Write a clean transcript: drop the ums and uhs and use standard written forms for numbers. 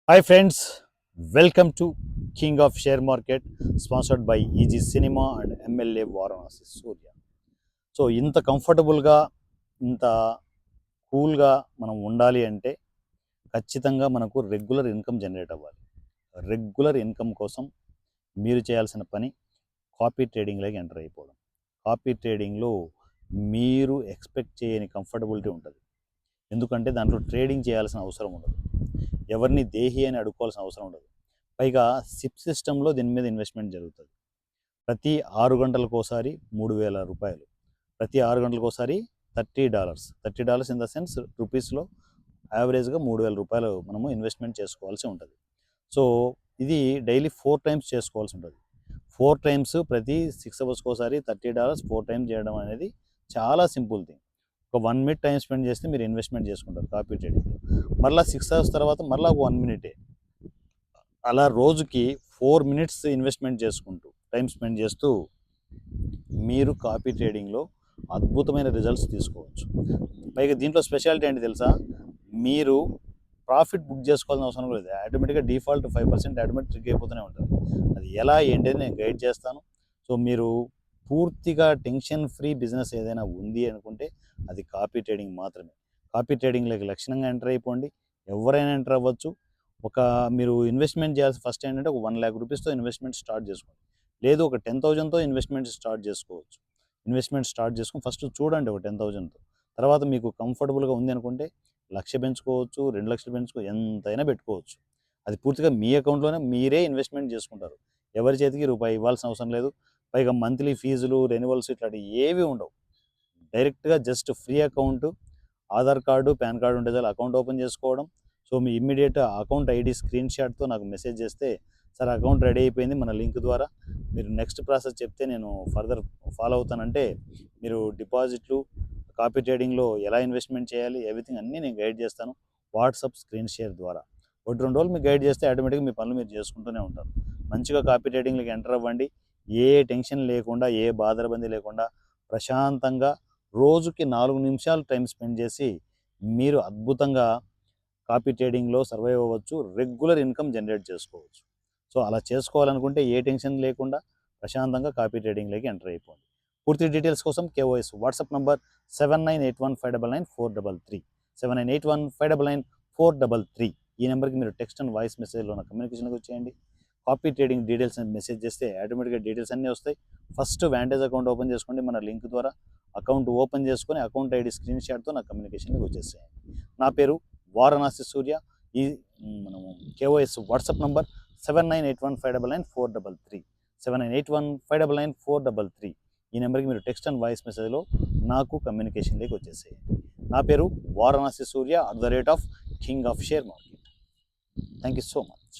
Hi friends, welcome to King of Share Market, sponsored by EG Cinema and MLA Varanasi Surya. So ఇంత కంఫర్టబుల్గా ఇంత కూల్గా మనం ఉండాలి అంటే ఖచ్చితంగా మనకు రెగ్యులర్ ఇన్కమ్ జనరేట్ అవ్వాలి. రెగ్యులర్ ఇన్కమ్ కోసం మీరు చేయాల్సిన పని కాపీ ట్రేడింగ్లోకి ఎంటర్ అయిపోవడం. కాపీ ట్రేడింగ్లో మీరు ఎక్స్పెక్ట్ చేయని కంఫర్టబిలిటీ ఉంటుంది. ఎందుకంటే దాంట్లో ట్రేడింగ్ చేయాల్సిన అవసరం ఉండదు. ఎవరిని దేహి అని అడుక్కోవాల్సిన అవసరం ఉండదు. పైగా సిప్ సిస్టంలో దీని మీద ఇన్వెస్ట్మెంట్ జరుగుతుంది. ప్రతి 6 గంటలకోసారి రూ. 3,000, ప్రతి 6 గంటలకోసారి $30, $30 ఇన్ ద సెన్స్ రూపీస్లో యావరేజ్గా రూ. 3,000 మనము ఇన్వెస్ట్మెంట్ చేసుకోవాల్సి ఉంటుంది. సో ఇది డైలీ 4 టైమ్స్ చేసుకోవాల్సి ఉంటుంది. 4 టైమ్స్ ప్రతి 6 అవర్స్కోసారి $30 4 టైమ్స్ చేయడం అనేది చాలా సింపుల్ థింగ్. ఒక 1 మినిట్ టైం స్పెండ్ చేస్తే మీరు ఇన్వెస్ట్మెంట్ చేసుకుంటారు కాపీ ట్రేడింగ్లో. మళ్ళీ 6 అవర్స్ తర్వాత మళ్ళీ ఒక 1 మినిటే, అలా రోజుకి 4 మినిట్స్ ఇన్వెస్ట్మెంట్ చేసుకుంటూ టైం స్పెండ్ చేస్తూ మీరు కాపీ ట్రేడింగ్లో అద్భుతమైన రిజల్ట్స్ తీసుకోవచ్చు. పైగా దీంట్లో స్పెషాలిటీ ఏంటి తెలుసా? మీరు ప్రాఫిట్ బుక్ చేసుకోవాల్సిన అవసరం లేదు. ఆటోమేటిక్గా డిఫాల్ట్ 5% ఆటోమేటిక్ ట్రిక్ అయిపోతూనే ఉంటుంది. అది ఎలా ఏంటి అని నేను గైడ్ చేస్తాను. సో మీరు పూర్తిగా టెన్షన్ ఫ్రీ బిజినెస్ ఏదైనా ఉంది అనుకుంటే అది కాపీ ట్రేడింగ్ మాత్రమే. కాపీ ట్రేడింగ్లోకి లక్షణంగా ఎంటర్ అయిపోండి. ఎవరైనా ఎంటర్ అవ్వచ్చు. మీరు ఇన్వెస్ట్మెంట్ చేయాల్సి ఫస్ట్ ఏంటంటే ఒక 1,00,000 రూపీస్తో ఇన్వెస్ట్మెంట్ స్టార్ట్ చేసుకోండి. లేదు ఒక 10,000తో ఇన్వెస్ట్మెంట్ స్టార్ట్ చేసుకోవచ్చు. ఇన్వెస్ట్మెంట్ స్టార్ట్ చేసుకొని ఫస్ట్ చూడండి ఒక 10,000తో. తర్వాత మీకు కంఫర్టబుల్గా ఉంది అనుకుంటే 1,00,000 పెంచుకోవచ్చు, 2,00,000 ఎంతైనా పెట్టుకోవచ్చు. అది పూర్తిగా మీ అకౌంట్లోనే మీరే ఇన్వెస్ట్మెంట్ చేసుకుంటారు. ఎవరి చేతికి రూపాయి ఇవ్వాల్సిన అవసరం లేదు. పైగా మంత్లీ ఫీజులు, రెన్యువల్స్ ఇట్లాంటివి ఏవి ఉండవు. డైరెక్ట్గా just free account, Aadhaar card, pan card ఉంటే చాలు అకౌంట్ ఓపెన్ చేసుకోవడం. సో మీ ఇమ్మీడియట్ అకౌంట్ ఐడి స్క్రీన్ షాట్తో నాకు మెసేజ్ చేస్తే, సార్ అకౌంట్ రెడీ అయిపోయింది మన లింక్ ద్వారా, మీరు నెక్స్ట్ ప్రాసెస్ చెప్తే నేను ఫర్దర్ ఫాలో అవుతానంటే మీరు డిపాజిట్లు, కాపీ ట్రేడింగ్లో ఎలా ఇన్వెస్ట్మెంట్ చేయాలి, ఎవ్రీథింగ్ అన్నీ నేను గైడ్ చేస్తాను వాట్సాప్ స్క్రీన్ షేర్ ద్వారా. 1-2 రోజులు మీకు గైడ్ చేస్తే ఆటోమేటిక్గా మీ పనులు మీరు చేసుకుంటూనే ఉంటారు. మంచిగా కాపీ ట్రేడింగ్లోకి ఎంటర్ అవ్వండి. ఏ టెన్షన్ లేకుండా, ఏ బాధరబంది లేకుండా ప్రశాంతంగా రోజుకి 4 నిమిషాలు టైం స్పెండ్ చేసి మీరు అద్భుతంగా కాపీ ట్రేడింగ్లో సర్వైవ్ అవ్వచ్చు. రెగ్యులర్ ఇన్కమ్ జనరేట్ చేసుకోవచ్చు. సో అలా చేసుకోవాలనుకుంటే ఏ టెన్షన్ లేకుండా ప్రశాంతంగా కాపీ ట్రేడింగ్లోకి ఎంటర్ అయిపోండి. పూర్తి డీటెయిల్స్ కోసం కేఓఎస్ వాట్సాప్ నంబర్ 7981599433 7981599433. ఈ నెంబర్కి మీరు టెక్స్ట్ అండ్ వాయిస్ మెసేజ్లో నా కమ్యూనికేషన్కి వచ్చేయండి. కాపీ ట్రేడింగ్ డీటెయిల్స్ అని మెసేజ్ చేస్తే ఆటోమేటిక్గా డీటెయిల్స్ అన్నీ వస్తాయి. ఫస్ట్ వ్యాంటేజ్ అకౌంట్ ఓపెన్ చేసుకోండి. మన లింక్ ద్వారా అకౌంట్ ఓపెన్ చేసుకొని అకౌంట్ ఐడి స్క్రీన్ షాట్తో నా కమ్యూనికేషన్కి వచ్చేసేయండి. నా పేరు వారణాసి సూర్య. ఈ మనము కేఓఎస్ వాట్సాప్ నంబర్ 7981599433 7981599433. ఈ నెంబర్కి మీరు టెక్స్ట్ అండ్ వాయిస్ మెసేజ్లో నాకు కమ్యూనికేషన్లోకి వచ్చేసేయండి. నా పేరు వారణాసి సూర్య @ king of share market. Thank you so much.